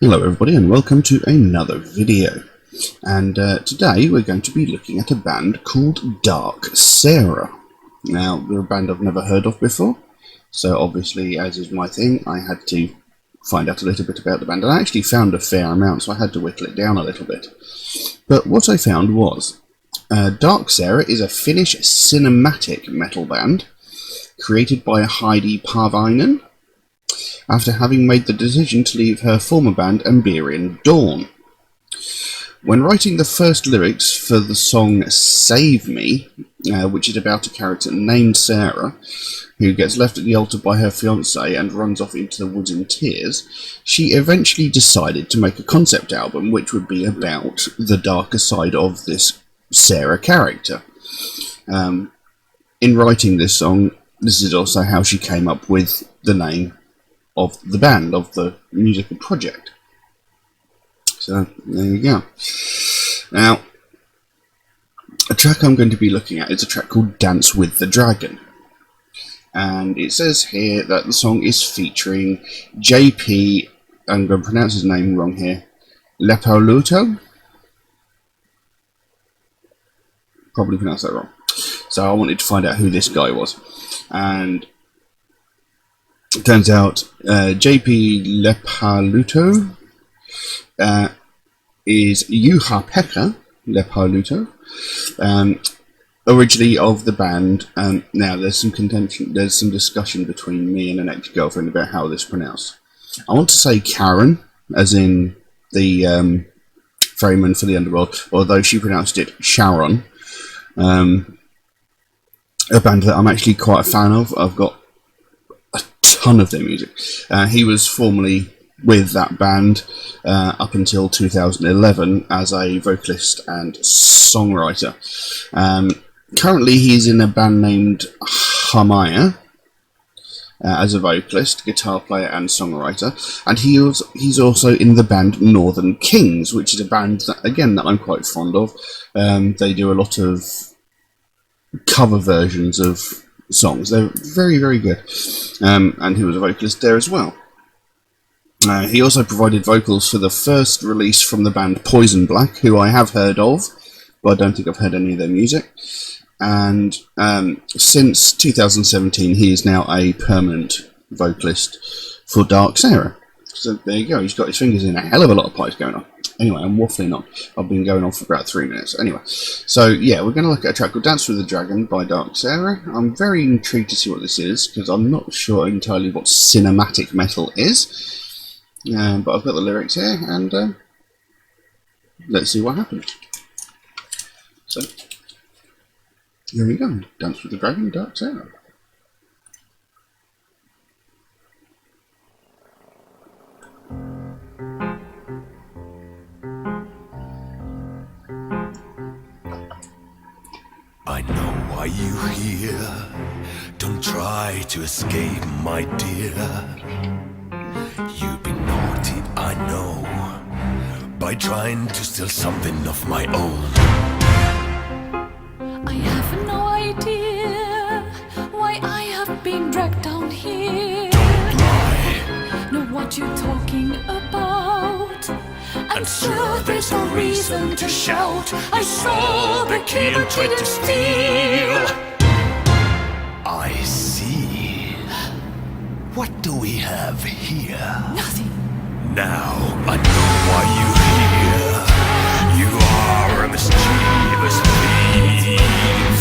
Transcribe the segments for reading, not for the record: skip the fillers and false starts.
Hello everybody and welcome to another video, and today we're going to be looking at a band called Dark Sarah. Now they're a band I've never heard of before, so obviously, as is my thing, I had to find out a little bit about the band, and I actually found a fair amount, so I had to whittle it down a little bit. But what I found was Dark Sarah is a Finnish cinematic metal band created by Heidi Parvainen after having made the decision to leave her former band Empyrean Dawn. When writing the first lyrics for the song Save Me, which is about a character named Sarah, who gets left at the altar by her fiancé and runs off into the woods in tears, she eventually decided to make a concept album which would be about the darker side of this Sarah character. In writing this song, this is also how she came up with the name of the band, of the musical project. So, there you go. Now, a track I'm going to be looking at is a track called Dance with the Dragon. And it says here that the song is featuring JP, I'm going to pronounce his name wrong here, Leppäluoto? Probably pronounced that wrong. So I wanted to find out who this guy was. And it turns out JP Leppäluoto is Juha-Pekka Leppäluoto, originally of the band. Now there's some contention, there's some discussion between me and an ex-girlfriend about how this is pronounced. I want to say Karen, as in the ferryman for the underworld, although she pronounced it Sharon. A band that I'm actually quite a fan of. I've got a ton of their music. He was formerly with that band up until 2011 as a vocalist and songwriter. Currently he's in a band named Hamaya as a vocalist, guitar player and songwriter, and he's also in the band Northern Kings, which is a band that, again, that I'm quite fond of. They do a lot of cover versions of songs. They're very, very good. And he was a vocalist there as well. He also provided vocals for the first release from the band Poison Black, who I have heard of, but I don't think I've heard any of their music. And since 2017, he is now a permanent vocalist for Dark Sarah. So there you go, he's got his fingers in a hell of a lot of pies going on. Anyway, I'm waffling on. I've been going on for about 3 minutes. Anyway, so yeah, we're going to look at a track called Dance with the Dragon by Dark Sarah. I'm very intrigued to see what this is, because I'm not sure entirely what cinematic metal is. But I've got the lyrics here, and let's see what happens. So, here we go. Dance with the Dragon, Dark Sarah. I know why you here. Don't try to escape, my dear. You've been naughty, I know, by trying to steal something of my own. I have no idea why I have been dragged down here. Don't lie. Know what you're talking about. And sure, there's no reason to shout. I saw the key and tried to steal. I see. What do we have here? Nothing. Now I know why you're here. You are a mischievous thief.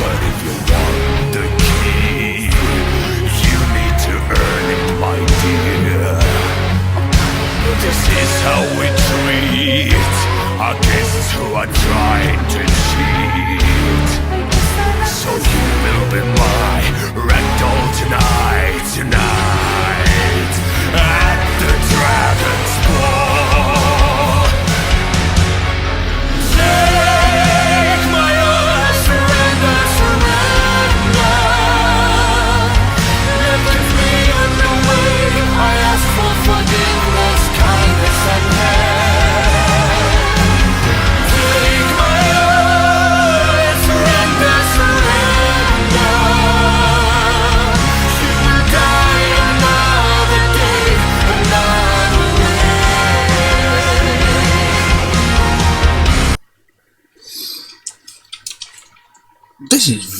But if you want the key, you need to earn it, my dear. This is how we treat our guests who are trying to cheat. So you will be my ragdoll tonight, at the Dragon's Ball. Take my oath, surrender, surrender.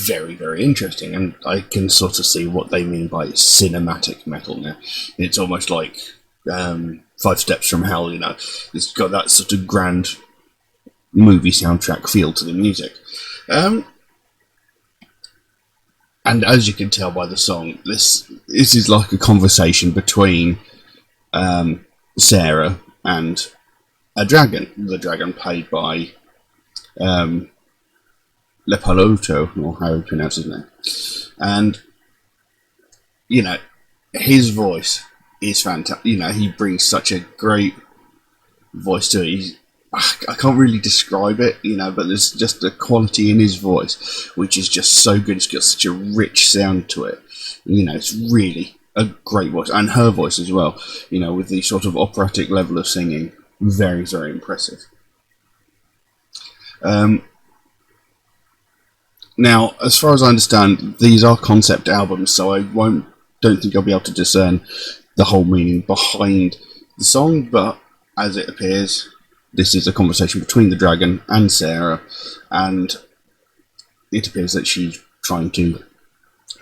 very, very interesting, and I can sort of see what they mean by cinematic metal now. It's almost like 5 Steps from Hell, you know. It's got that sort of grand movie soundtrack feel to the music. And as you can tell by the song, this is like a conversation between Sarah and a dragon. The dragon played by Leppäluoto, or how you pronounce his name. And, you know, his voice is fantastic. You know, he brings such a great voice to it. I can't really describe it, you know, but there's just a quality in his voice which is just so good. It's got such a rich sound to it. You know, it's really a great voice. And her voice as well, you know, with the sort of operatic level of singing. Very, very impressive. Now, as far as I understand, these are concept albums, so I don't think I'll be able to discern the whole meaning behind the song, but as it appears, this is a conversation between the dragon and Sarah, and it appears that she's trying to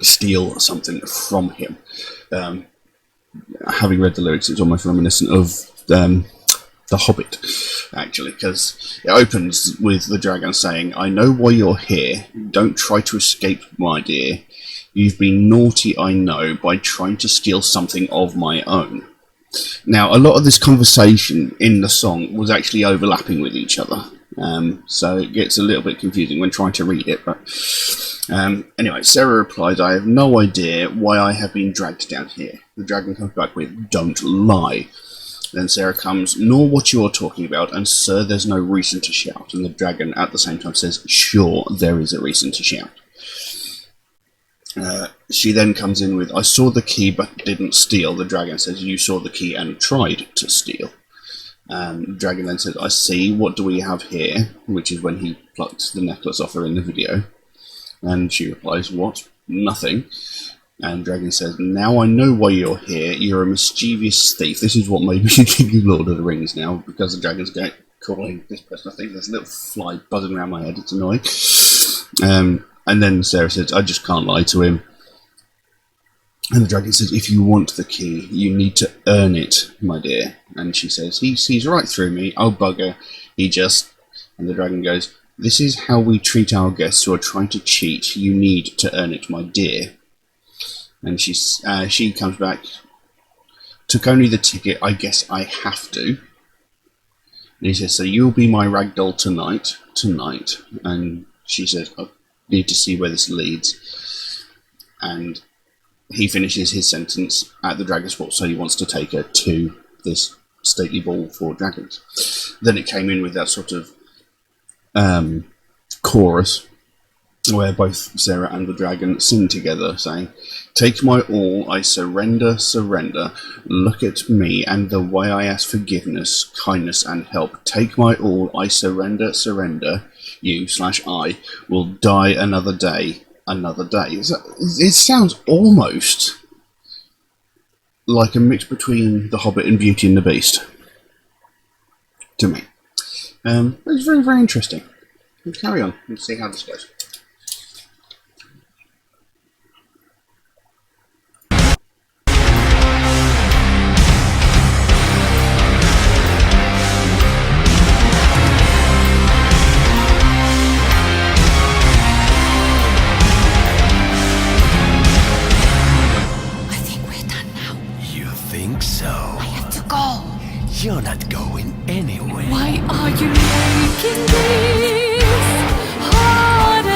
steal something from him. Having read the lyrics, it's almost reminiscent of The Hobbit, actually, because it opens with the dragon saying, "I know why you're here. Don't try to escape, my dear. You've been naughty, I know, by trying to steal something of my own." Now, a lot of this conversation in the song was actually overlapping with each other, so it gets a little bit confusing when trying to read it. But anyway, Sarah replies, "I have no idea why I have been dragged down here." The dragon comes back with, "Don't lie." Then Sarah comes, "Nor what you are talking about, and sir, there's no reason to shout." And the dragon at the same time says, "Sure, there is a reason to shout." She then comes in with, "I saw the key but didn't steal." The dragon says, "You saw the key and tried to steal." The dragon then says, "I see, what do we have here?" Which is when he plucked the necklace off her in the video. And she replies, "What? Nothing." And Dragon says, "Now I know why you're here. You're a mischievous thief." This is what made me think of Lord of the Rings now, because the dragon's calling this person. I think there's a little fly buzzing around my head. It's annoying. And then Sarah says, "I just can't lie to him." And the dragon says, "If you want the key, you need to earn it, my dear." And she says, "He sees right through me. Oh, bugger. He just..." And the dragon goes, "This is how we treat our guests who are trying to cheat. You need to earn it, my dear." And she comes back, "Took only the ticket, I guess I have to." And he says, "So you'll be my ragdoll tonight. And she says, "I need to see where this leads." And he finishes his sentence at the dragon spot, so he wants to take her to this stately ball for dragons. Then it came in with that sort of chorus where both Sarah and the dragon sing together, saying, "Take my all, I surrender, surrender. Look at me and the way I ask forgiveness, kindness and help. Take my all, I surrender, surrender. You/I will die another day, another day." It sounds almost like a mix between The Hobbit and Beauty and the Beast, to me. It's very, very interesting. Let's carry on and see how this goes. You're not going anywhere. Why are you making this hard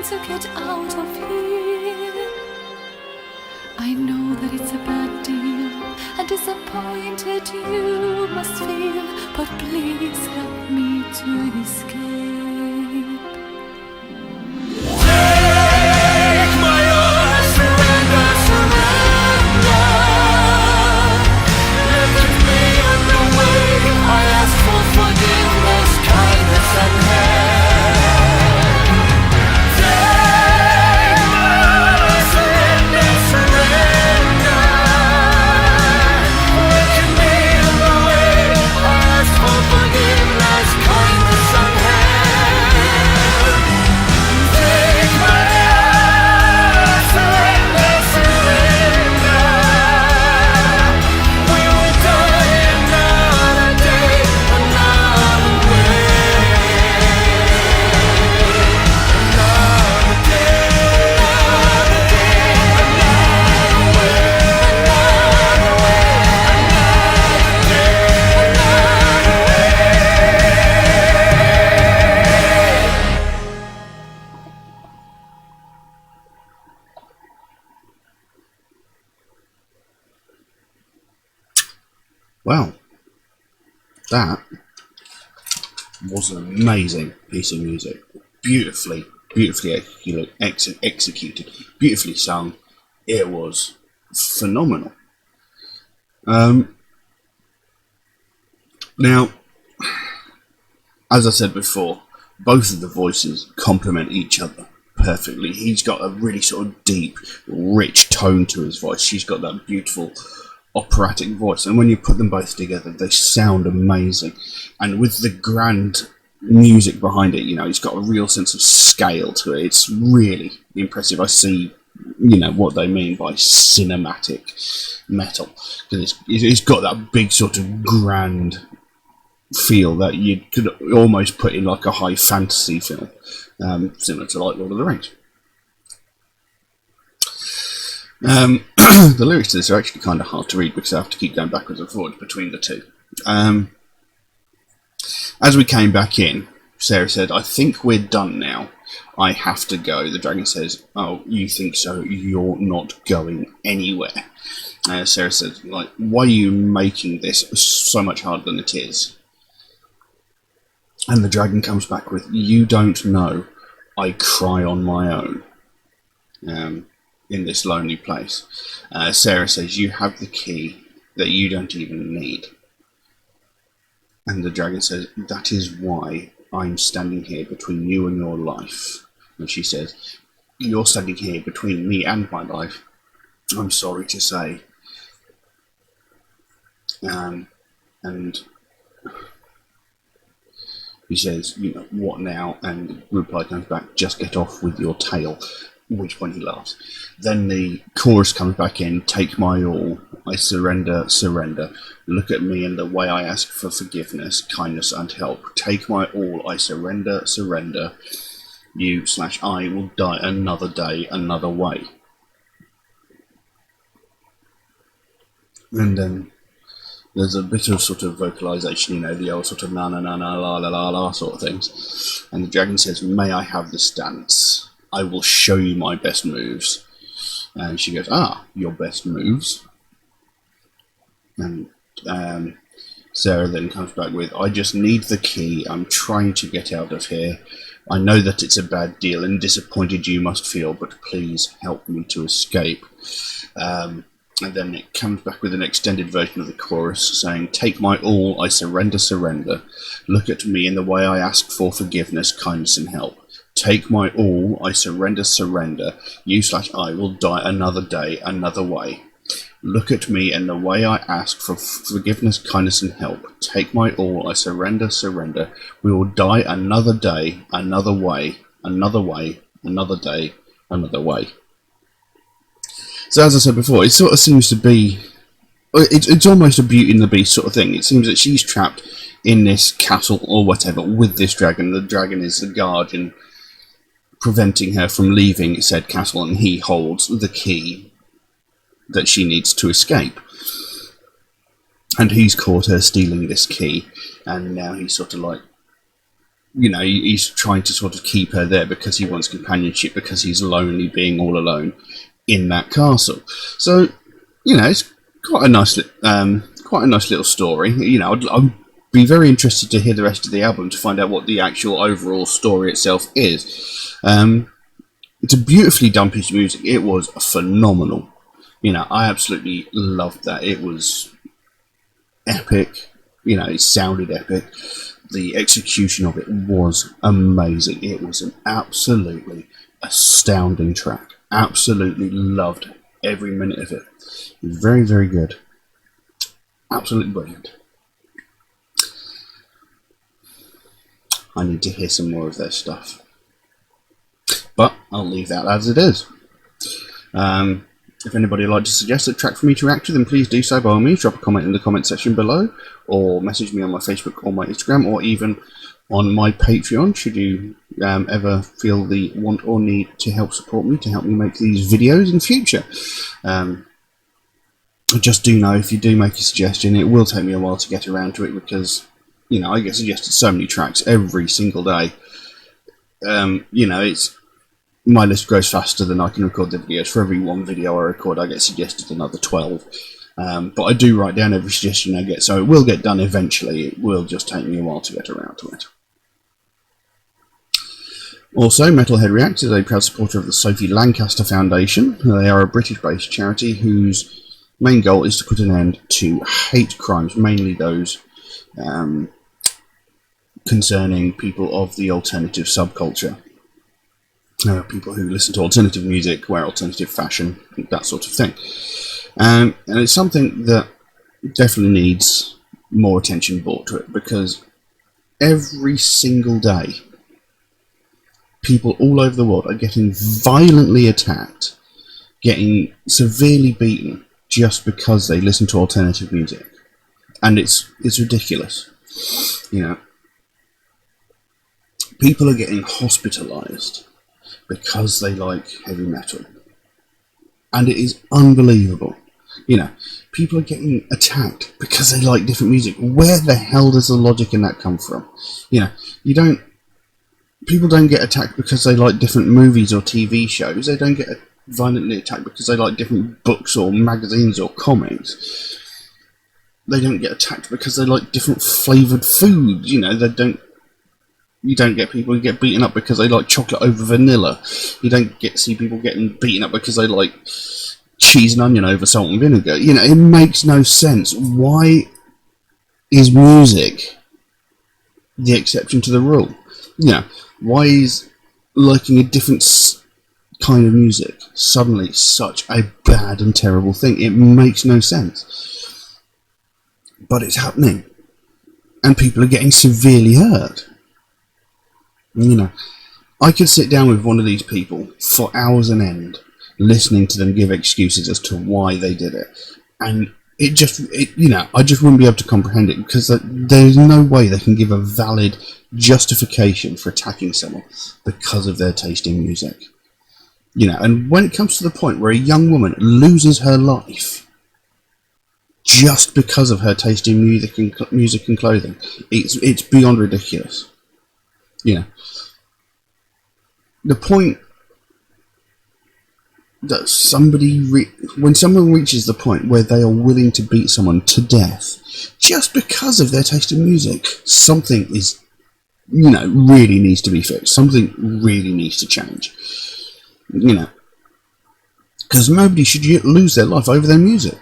to get out of here. I know that it's a bad deal, and disappointed you must feel, but please help me to escape. Take my all, surrender, surrender. Look at me and the way I ask for forgiveness, kindness and help. Take my all, surrender, surrender. Look at me and the way I ask for forgiveness, kindness and help. Take my all, surrender, surrender. We will die another day, another way. Another day, another day, another way. Another way, another day, another Well, that was an amazing piece of music. Beautifully executed, beautifully sung. It was phenomenal. Now, as I said before, both of the voices complement each other perfectly. He's got a really sort of deep, rich tone to his voice. She's got that beautiful operatic voice, and when you put them both together, they sound amazing. And with the grand music behind it, you know, it's got a real sense of scale to it. It's really impressive. I see, you know, what they mean by cinematic metal, because it's got that big sort of grand feel that you could almost put in like a high fantasy film, similar to like Lord of the Rings. The lyrics to this are actually kind of hard to read because I have to keep going backwards and forwards between the two. As we came back in, Sarah said, "I think we're done now. I have to go." The dragon says, "Oh, you think so? You're not going anywhere." Sarah said, "Like, why are you making this so much harder than it is?" And the dragon comes back with, "You don't know. I cry on my own. In this lonely place." Sarah says, "You have the key that you don't even need." And the dragon says, "That is why I'm standing here between you and your life." And she says, "You're standing here between me and my life, I'm sorry to say." And he says, "You know, what now?" And the reply comes back, "Just get off with your tail." Which one he laughs. Then the chorus comes back in, "Take my all, I surrender, surrender. Look at me and the way I ask for forgiveness, kindness and help. Take my all, I surrender, surrender. You/I will die another day, another way." And then there's a bit of sort of vocalization, you know, the old sort of na na na na la la la la sort of things. And the dragon says, "May I have this dance? I will show you my best moves." And she goes, "Ah, your best moves?" And Sarah then comes back with, "I just need the key. I'm trying to get out of here. I know that it's a bad deal and disappointed you must feel, but please help me to escape." And then it comes back with an extended version of the chorus saying, "Take my all, I surrender, surrender. Look at me in the way I ask for forgiveness, kindness and help. Take my all, I surrender, surrender. You/I will die another day, another way. Look at me and the way I ask for forgiveness, kindness and help. Take my all, I surrender, surrender. We will die another day, another way, another way, another day, another way." So as I said before, it sort of seems to be, it's almost a Beauty and the Beast sort of thing. It seems that she's trapped in this castle or whatever with this dragon. The dragon is the guardian preventing her from leaving said castle, and he holds the key that she needs to escape. And he's caught her stealing this key, and now he's sort of like he's trying to sort of keep her there because he wants companionship, because he's lonely being all alone in that castle. So, it's quite a nice little story. I'd be very interested to hear the rest of the album to find out what the actual overall story itself is. It's a beautifully done piece of music. It was phenomenal. I absolutely loved that. It was epic. It sounded epic. The execution of it was amazing. It was an absolutely astounding track. Absolutely loved every minute of it. It was very, very good. Absolutely brilliant. I need to hear some more of their stuff. But I'll leave that as it is. If anybody would like to suggest a track for me to react to, then please do so by all means. Drop a comment in the comment section below, or message me on my Facebook or my Instagram, or even on my Patreon, should you ever feel the want or need to help support me, to help me make these videos in future. Just do know, if you do make a suggestion, it will take me a while to get around to it, because I get suggested so many tracks every single day. It's my list grows faster than I can record the videos. For every one video I record, I get suggested another 12. But I do write down every suggestion I get, so it will get done eventually. It will just take me a while to get around to it. Also, Metalhead Reacts is a proud supporter of the Sophie Lancaster Foundation. They are a British-based charity whose main goal is to put an end to hate crimes, mainly those concerning people of the alternative subculture. People who listen to alternative music, wear alternative fashion, that sort of thing. And it's something that definitely needs more attention brought to it, because every single day, people all over the world are getting violently attacked, getting severely beaten, just because they listen to alternative music. And it's ridiculous. People are getting hospitalized because they like heavy metal. And it is unbelievable. People are getting attacked because they like different music. Where the hell does the logic in that come from? People don't get attacked because they like different movies or TV shows. They don't get violently attacked because they like different books or magazines or comics. They don't get attacked because they like different flavoured foods. You don't get people who get beaten up because they like chocolate over vanilla. You don't see people getting beaten up because they like cheese and onion over salt and vinegar. It makes no sense. Why is music the exception to the rule? Why is liking a different kind of music suddenly such a bad and terrible thing? It makes no sense. But it's happening. And people are getting severely hurt. I could sit down with one of these people for hours on end, listening to them give excuses as to why they did it. And I just wouldn't be able to comprehend it, because there's no way they can give a valid justification for attacking someone because of their taste in music. And when it comes to the point where a young woman loses her life just because of her taste in music and clothing, it's beyond ridiculous. The point that when someone reaches the point where they are willing to beat someone to death just because of their taste in music, something is, really needs to be fixed. Something really needs to change. Because nobody should lose their life over their music.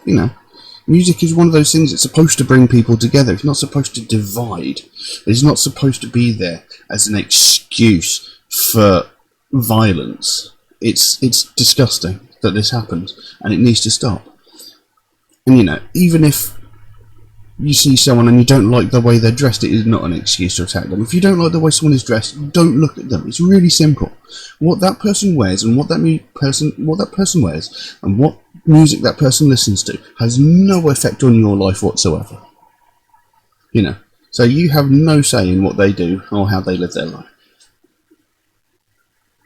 Music is one of those things that's supposed to bring people together. It's not supposed to divide. It's not supposed to be there as an excuse for violence. It's disgusting that this happens, and it needs to stop. And even if you see someone and you don't like the way they're dressed, it is not an excuse to attack them. If you don't like the way someone is dressed, don't look at them. It's really simple. What that person wears and what that person wears and what music that person listens to has no effect on your life whatsoever. So you have no say in what they do or how they live their life.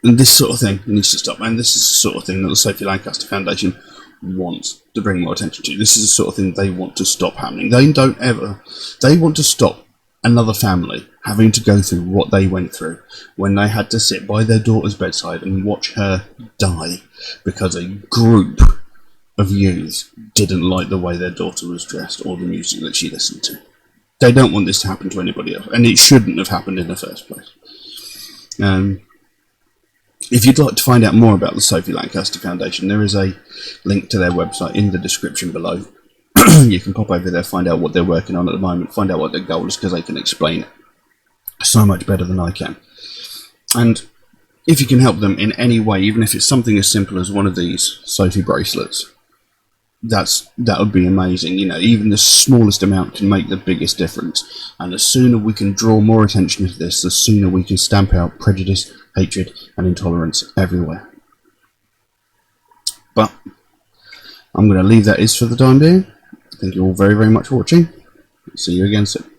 And this sort of thing needs to stop. And this is the sort of thing that the Sophie Lancaster Foundation wants to bring more attention to. This is the sort of thing they want to stop happening. They want to stop another family having to go through what they went through when they had to sit by their daughter's bedside and watch her die because a group of youths didn't like the way their daughter was dressed or the music that she listened to. They don't want this to happen to anybody else, and it shouldn't have happened in the first place. If you'd like to find out more about the Sophie Lancaster Foundation, there is a link to their website in the description below. You can pop over there, find out what they're working on at the moment, find out what their goal is, because they can explain it so much better than I can. And if you can help them in any way, even if it's something as simple as one of these Sophie bracelets, that would be amazing. You know, even the smallest amount can make the biggest difference. And the sooner we can draw more attention to this, the sooner we can stamp out prejudice, hatred, and intolerance everywhere. But I'm going to leave that is for the time being. Thank you all very, very much for watching. See you again soon.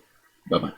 Bye-bye.